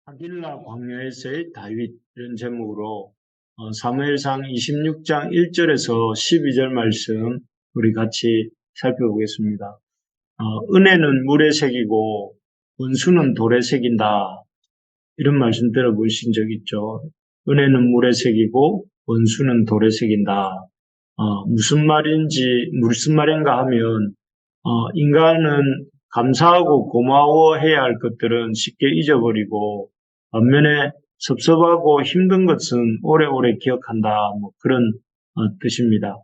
하길라 광야에서의 다윗 이런 제목으로 사무엘상 26장 1절에서 12절 말씀 우리 같이 살펴보겠습니다. 은혜는 물에 새기고 원수는 돌에 새긴다. 이런 말씀 들어보신 적 있죠? 은혜는 물에 새기고 원수는 돌에 새긴다. 무슨 말인가 하면 인간은 감사하고 고마워해야 할 것들은 쉽게 잊어버리고 반면에 섭섭하고 힘든 것은 오래오래 기억한다. 그런 뜻입니다.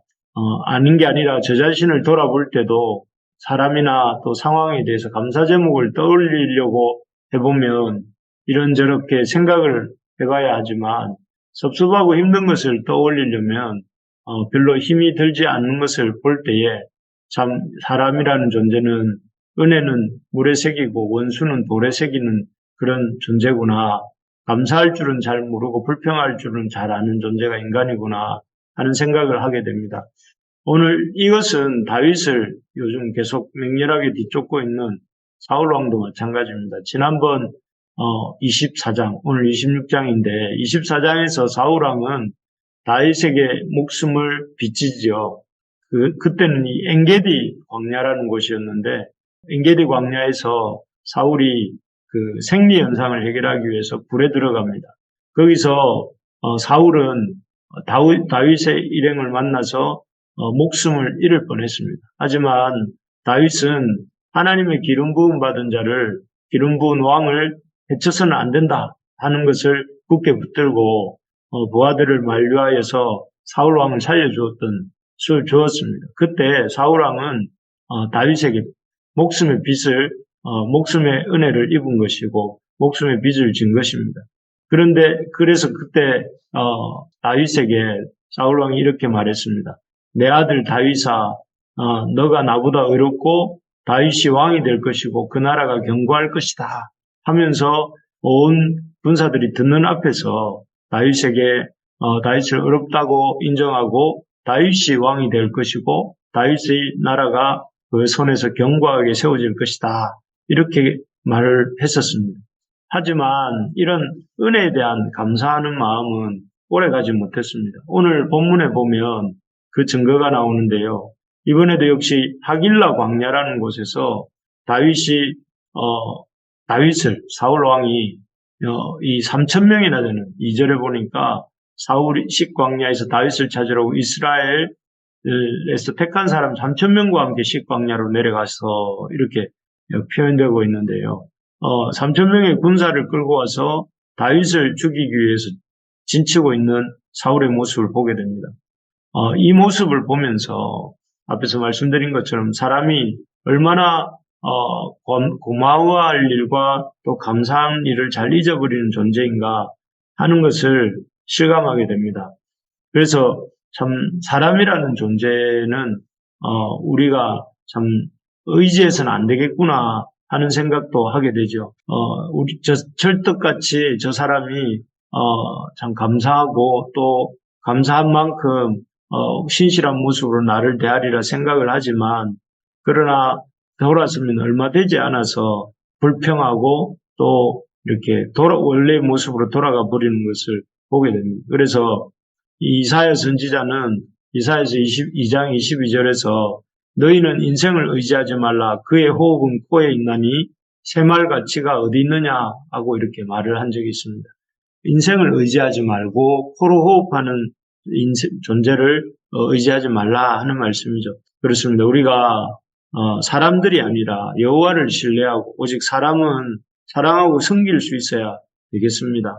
아닌 게 아니라 저 자신을 돌아볼 때도 사람이나 또 상황에 대해서 감사 제목을 떠올리려고 해보면 이런저렇게 생각을 해봐야 하지만 섭섭하고 힘든 것을 떠올리려면 별로 힘이 들지 않는 것을 볼 때에 참 사람이라는 존재는 은혜는 물에 새기고 원수는 돌에 새기는 그런 존재구나. 감사할 줄은 잘 모르고 불평할 줄은 잘 아는 존재가 인간이구나 하는 생각을 하게 됩니다. 오늘 이것은 다윗을 요즘 계속 맹렬하게 뒤쫓고 있는 사울 왕도 마찬가지입니다. 지난번 24장, 오늘 26장인데 24장에서 사울 왕은 다윗에게 목숨을 빚지죠. 그때는 이 엔게디 광야라는 곳이었는데 엔게디 광야에서 사울이 그 생리 현상을 해결하기 위해서 불에 들어갑니다. 거기서 사울은 다윗의 일행을 만나서 목숨을 잃을 뻔했습니다. 하지만 다윗은 하나님의 기름 부음 받은 자를 기름 부은 왕을 해쳐서는 안 된다 하는 것을 굳게 붙들고 부하들을 만류하여서 사울 왕을 살려주었던 수를 주었습니다. 그때 사울 왕은 다윗에게 목숨의 빚을 목숨의 은혜를 입은 것이고 목숨의 빚을 진 것입니다. 그래서 그때 다윗에게 사울 왕이 이렇게 말했습니다. 내 아들 다윗아, 너가 나보다 의롭고 다윗이 왕이 될 것이고 그 나라가 견고할 것이다 하면서 온 군사들이 듣는 앞에서 다윗에게 다윗을 의롭다고 인정하고 다윗이 왕이 될 것이고 다윗의 나라가 그 손에서 견고하게 세워질 것이다. 이렇게 말을 했었습니다. 하지만 이런 은혜에 대한 감사하는 마음은 오래가지 못했습니다. 오늘 본문에 보면 그 증거가 나오는데요. 이번에도 역시 하길라 광야라는 곳에서 다윗을 사울 왕이 이 3,000명이나 되는 2절에 보니까 사울이 식광야에서 다윗을 찾으러 이스라엘에서 택한 사람 3,000명과 함께 식광야로 내려가서 이렇게 표현되고 있는데요. 3,000명의 군사를 끌고 와서 다윗을 죽이기 위해서 진치고 있는 사울의 모습을 보게 됩니다. 이 모습을 보면서 앞에서 말씀드린 것처럼 사람이 얼마나 고마워할 일과 또 감사한 일을 잘 잊어버리는 존재인가 하는 것을 실감하게 됩니다. 그래서 참 사람이라는 존재는 우리가 참 의지해서는 안 되겠구나 하는 생각도 하게 되죠. 우리 철떡같이 저 사람이 참 감사하고 또 감사한 만큼 신실한 모습으로 나를 대하리라 생각을 하지만 그러나 돌아서면 얼마 되지 않아서 불평하고 또 이렇게 원래의 모습으로 돌아가 버리는 것을 보게 됩니다. 그래서 이사야 선지자는 이사야서 22장 22절에서 너희는 인생을 의지하지 말라 그의 호흡은 코에 있나니 새말 가치가 어디 있느냐 하고 이렇게 말을 한 적이 있습니다. 인생을 의지하지 말고 코로 호흡하는 존재를 의지하지 말라 하는 말씀이죠. 그렇습니다. 우리가 사람들이 아니라 여호와를 신뢰하고 오직 사람은 사랑하고 섬길 수 있어야 되겠습니다.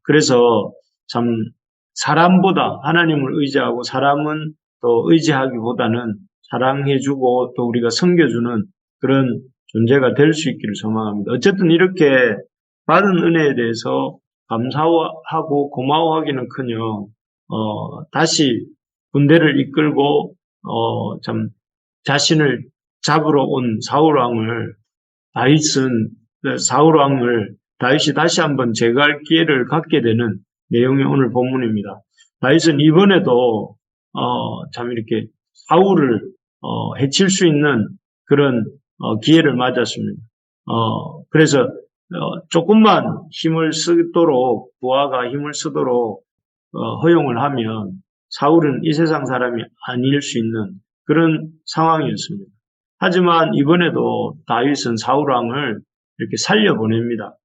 그래서 참 사람보다 하나님을 의지하고 사람은 또 의지하기보다는 사랑해주고 또 우리가 섬겨주는 그런 존재가 될 수 있기를 소망합니다. 어쨌든 이렇게 받은 은혜에 대해서 감사하고 고마워하기는커녕 다시 군대를 이끌고 참 자신을 잡으러 온 사울 왕을 다윗이 다시 한번 제거할 기회를 갖게 되는 내용이 오늘 본문입니다. 다윗은 이번에도 참 이렇게 사울을 해칠 수 있는 그런 기회를 맞았습니다. 그래서 조금만 힘을 쓰도록, 부하가 힘을 쓰도록 허용을 하면 사울은 이 세상 사람이 아닐 수 있는 그런 상황이었습니다. 하지만 이번에도 다윗은 사울 왕을 이렇게 살려보냅니다.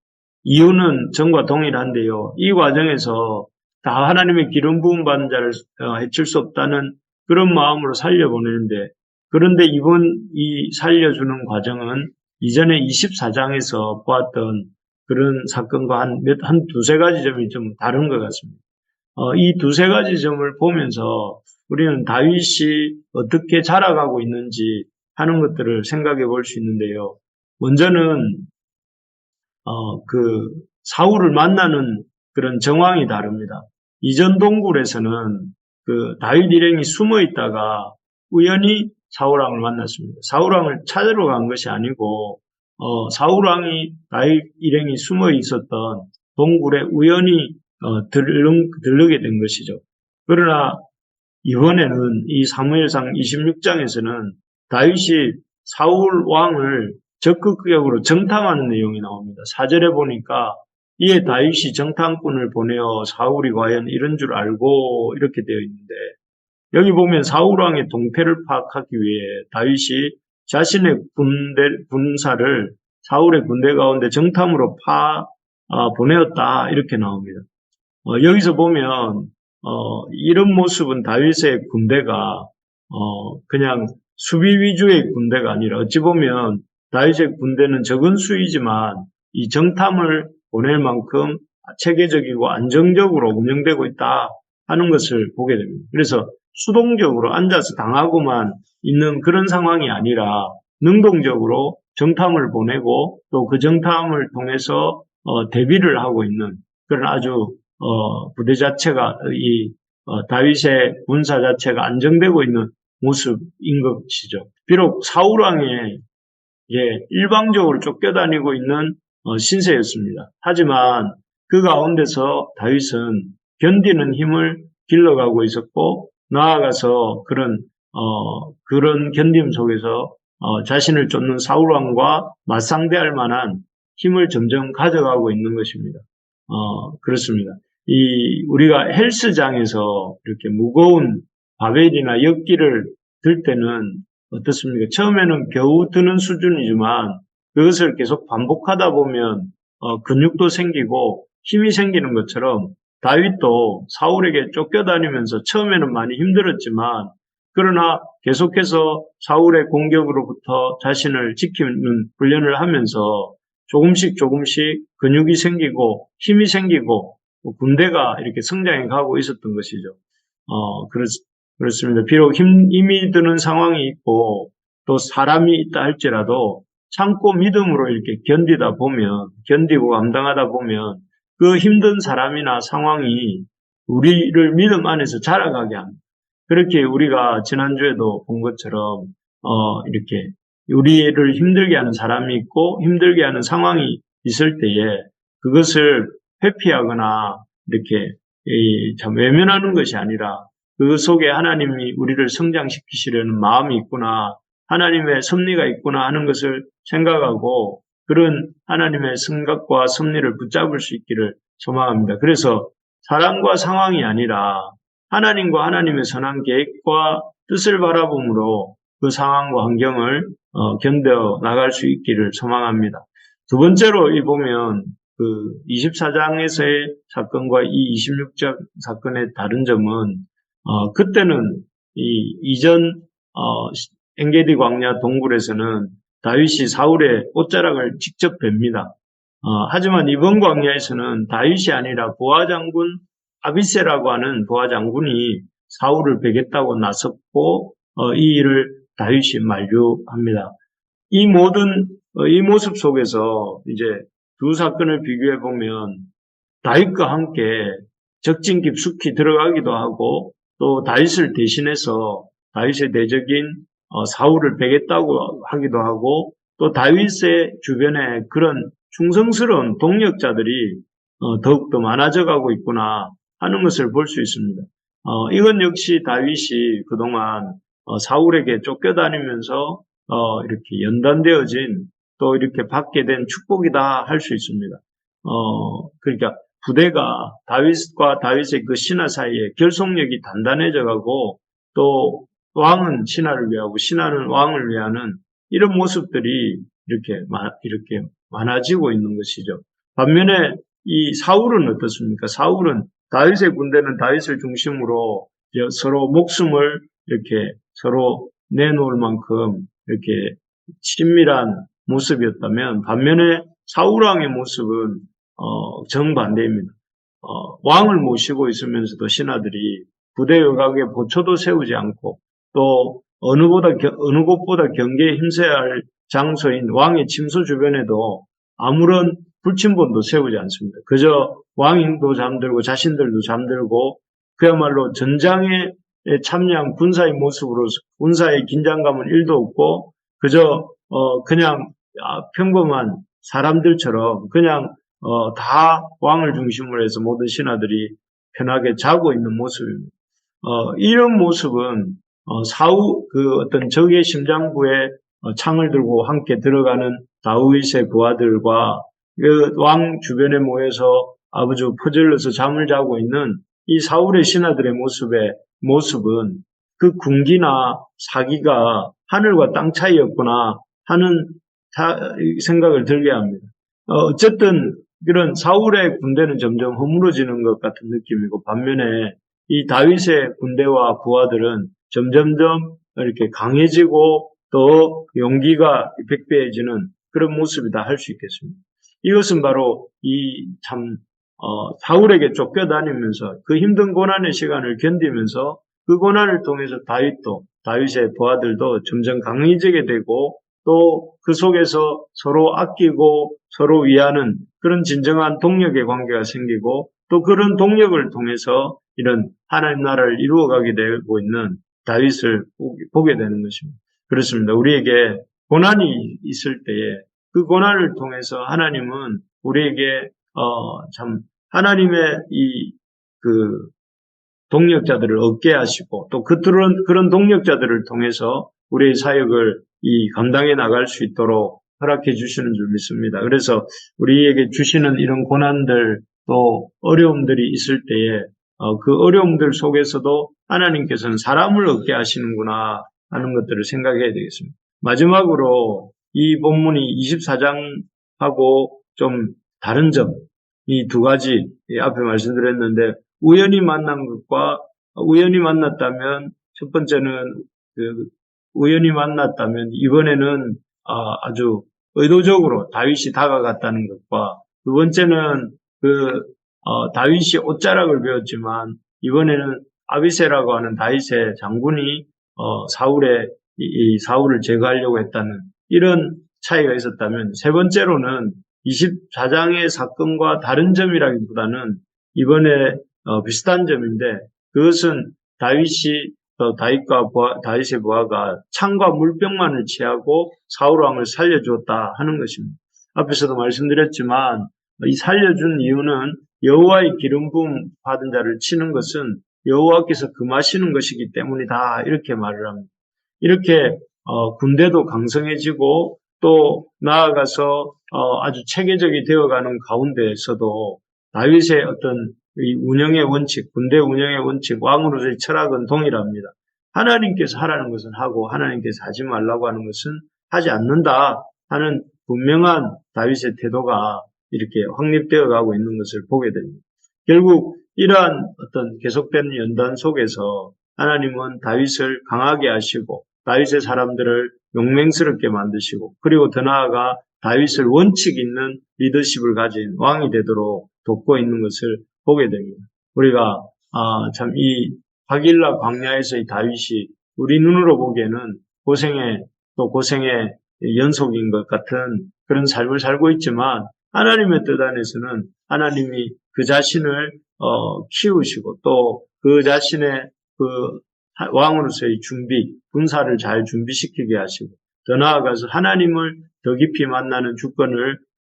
이유는 전과 동일한데요. 이 과정에서 다 하나님의 기름 부음 받은 자를 해칠 수 없다는 그런 마음으로 살려보내는데, 그런데 이번 이 살려주는 과정은 이전에 24장에서 보았던 그런 사건과 한 두세 가지 점이 좀 다른 것 같습니다. 이 두세 가지 점을 보면서 우리는 다윗이 어떻게 자라가고 있는지 하는 것들을 생각해 볼 수 있는데요. 먼저는 사울을 만나는 그런 정황이 다릅니다. 이전 동굴에서는 그 다윗 일행이 숨어 있다가 우연히 사울왕을 만났습니다. 사울왕을 찾으러 간 것이 아니고 사울왕이 다윗 일행이 숨어 있었던 동굴에 우연히 들르게 된 것이죠. 그러나 이번에는 이 사무엘상 26장에서는 다윗이 사울 왕을 적극적으로 정탐하는 내용이 나옵니다. 4절에 보니까 이에 다윗이 정탐꾼을 보내어 사울이 과연 이런 줄 알고 이렇게 되어 있는데, 여기 보면 사울 왕의 동태를 파악하기 위해 다윗이 자신의 군사를 사울의 군대 가운데 정탐으로 보내었다 이렇게 나옵니다. 여기서 보면 이런 모습은 다윗의 군대가 그냥 수비 위주의 군대가 아니라, 어찌 보면 다윗의 군대는 적은 수이지만 이 정탐을 보낼 만큼 체계적이고 안정적으로 운영되고 있다 하는 것을 보게 됩니다. 그래서 수동적으로 앉아서 당하고만 있는 그런 상황이 아니라 능동적으로 정탐을 보내고 또 그 정탐을 통해서 대비를 하고 있는 그런 아주 부대 자체가 다윗의 군사 자체가 안정되고 있는 모습인 것이죠. 비록 사울왕의 일방적으로 쫓겨다니고 있는 신세였습니다. 하지만 그 가운데서 다윗은 견디는 힘을 길러가고 있었고, 나아가서 그런 견딤 속에서 자신을 쫓는 사울왕과 맞상대할 만한 힘을 점점 가져가고 있는 것입니다. 그렇습니다. 우리가 헬스장에서 이렇게 무거운 바벨이나 역기를 들 때는 어떻습니까? 처음에는 겨우 드는 수준이지만 그것을 계속 반복하다 보면 근육도 생기고 힘이 생기는 것처럼 다윗도 사울에게 쫓겨다니면서 처음에는 많이 힘들었지만, 그러나 계속해서 사울의 공격으로부터 자신을 지키는 훈련을 하면서 조금씩 근육이 생기고 힘이 생기고 군대가 이렇게 성장해 가고 있었던 것이죠. 그렇습니다. 비록 힘이 드는 상황이 있고 또 사람이 있다 할지라도 참고 믿음으로 이렇게 견디고 감당하다 보면 그 힘든 사람이나 상황이 우리를 믿음 안에서 자라가게 합니다. 그렇게 우리가 지난주에도 본 것처럼 이렇게 우리를 힘들게 하는 사람이 있고 힘들게 하는 상황이 있을 때에 그것을 회피하거나 이렇게 참 외면하는 것이 아니라 그 속에 하나님이 우리를 성장시키시려는 마음이 있구나, 하나님의 섭리가 있구나 하는 것을 생각하고 그런 하나님의 생각과 섭리를 붙잡을 수 있기를 소망합니다. 그래서 사람과 상황이 아니라 하나님과 하나님의 선한 계획과 뜻을 바라봄으로 그 상황과 환경을 견뎌 나갈 수 있기를 소망합니다. 두 번째로 보면 그 24장에서의 사건과 이 26장 사건의 다른 점은 그때는 이전 엔게디 광야 동굴에서는 다윗이 사울의 옷자락을 직접 뵙니다. 하지만 이번 광야에서는 다윗이 아니라 보아 장군 아비새라고 하는 보아 장군이 사울을 베겠다고 나섰고 이 일을 다윗이 만류합니다. 이 모습 속에서 이제 두 사건을 비교해 보면 다윗과 함께 적진 깊숙이 들어가기도 하고 또 다윗을 대신해서 다윗의 대적인 사울을 베겠다고 하기도 하고 또 다윗의 주변에 그런 충성스러운 동력자들이 더욱더 많아져 가고 있구나 하는 것을 볼 수 있습니다. 이건 역시 다윗이 그동안 사울에게 쫓겨다니면서 이렇게 연단되어진 또 이렇게 받게 된 축복이다 할 수 있습니다. 그러니까 부대가 다윗과 다윗의 그 신하 사이에 결속력이 단단해져 가고 또 왕은 신하를 위하고 신하는 왕을 위하는 이런 모습들이 이렇게 많아지고 있는 것이죠. 반면에 이 사울은 어떻습니까? 사울은 다윗의 군대는 다윗을 중심으로 서로 목숨을 이렇게 서로 내놓을 만큼 이렇게 친밀한 모습이었다면 반면에 사울 왕의 모습은 정반대입니다. 왕을 모시고 있으면서도 신하들이 부대 외곽에 보초도 세우지 않고 또 어느 곳보다 경계에 힘써야 할 장소인 왕의 침소 주변에도 아무런 불침본도 세우지 않습니다. 그저 왕도 잠들고 자신들도 잠들고 그야말로 전장에 참여한 군사의 모습으로 군사의 긴장감은 1도 없고 그저 그냥 평범한 사람들처럼 그냥 다 왕을 중심으로 해서 모든 신하들이 편하게 자고 있는 모습입니다. 이런 모습은 사후 그 어떤 적의 심장부에 창을 들고 함께 들어가는 다윗의 부하들과 그 왕 주변에 모여서 아주 퍼질러서 잠을 자고 있는 이 사울의 신하들의 모습은 그 군기나 사기가 하늘과 땅 차이였구나 하는 생각을 들게 합니다. 어쨌든 이런 사울의 군대는 점점 허물어지는 것 같은 느낌이고 반면에 이 다윗의 군대와 부하들은 점점점 이렇게 강해지고 또 용기가 백배해지는 그런 모습이다 할 수 있겠습니다. 이것은 바로 사울에게 쫓겨다니면서 그 힘든 고난의 시간을 견디면서 그 고난을 통해서 다윗의 부하들도 점점 강해지게 되고 또 그 속에서 서로 아끼고 서로 위하는 그런 진정한 동력의 관계가 생기고 또 그런 동력을 통해서 이런 하나님 나라를 이루어가게 되고 있는 다윗을 보게 되는 것입니다. 그렇습니다. 우리에게 고난이 있을 때에 그 고난을 통해서 하나님은 우리에게 하나님의 그 동력자들을 얻게 하시고 또 그런 동력자들을 통해서 우리의 사역을 감당해 나갈 수 있도록 허락해 주시는 줄 믿습니다. 그래서 우리에게 주시는 이런 고난들 또 어려움들이 있을 때에 그 어려움들 속에서도 하나님께서는 사람을 얻게 하시는구나 하는 것들을 생각해야 되겠습니다. 마지막으로 이 본문이 24장하고 좀 다른 점, 이 두 가지 앞에 말씀드렸는데 우연히 만난 것과 우연히 만났다면 첫 번째는 우연히 만났다면 이번에는 아주 의도적으로 다윗이 다가갔다는 것과 두 번째는 다윗이 옷자락을 배웠지만 이번에는 아비새라고 하는 다윗의 장군이 사울을 제거하려고 했다는 이런 차이가 있었다면 세 번째로는 24장의 사건과 다른 점이라기보다는 이번에 비슷한 점인데 그것은 다윗의 부하가 창과 물병만을 취하고 사울 왕을 살려주었다 하는 것입니다. 앞에서도 말씀드렸지만 이 살려준 이유는 여호와의 기름 부음 받은 자를 치는 것은 여호와께서 금하시는 것이기 때문이다 이렇게 말을 합니다. 이렇게 군대도 강성해지고 또 나아가서 아주 체계적이 되어가는 가운데에서도 다윗의 어떤 이 운영의 원칙, 군대 운영의 원칙, 왕으로서의 철학은 동일합니다. 하나님께서 하라는 것은 하고 하나님께서 하지 말라고 하는 것은 하지 않는다 하는 분명한 다윗의 태도가 이렇게 확립되어 가고 있는 것을 보게 됩니다. 결국 이러한 어떤 계속되는 연단 속에서 하나님은 다윗을 강하게 하시고 다윗의 사람들을 용맹스럽게 만드시고 그리고 더 나아가 다윗을 원칙 있는 리더십을 가진 왕이 되도록 돕고 있는 것을 보게 됩니다. 우리가 참 이 하길라 광야에서의 다윗이 우리 눈으로 보기에는 고생의 연속인 것 같은 그런 삶을 살고 있지만 하나님의 뜻 안에서는 하나님이 그 자신을 키우시고 또 그 자신의 왕으로서의 군사를 잘 준비시키게 하시고 더 나아가서 하나님을 더 깊이 만나는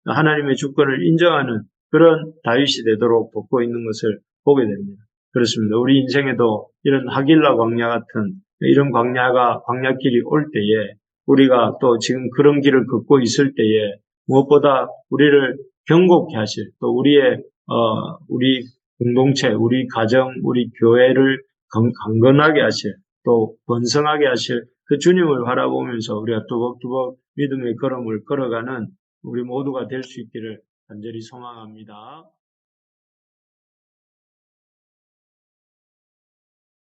하나님의 주권을 인정하는 그런 다윗이 되도록 돕고 있는 것을 보게 됩니다. 그렇습니다. 우리 인생에도 이런 하길라 광야 같은 이런 광야길이 올 때에 우리가 또 지금 그런 길을 걷고 있을 때에 무엇보다 우리를 견고케 하실, 또 우리 공동체, 우리 가정, 우리 교회를 강건하게 하실, 또 번성하게 하실 그 주님을 바라보면서 우리가 두벅두벅 믿음의 걸음을 걸어가는 우리 모두가 될 수 있기를 간절히 소망합니다.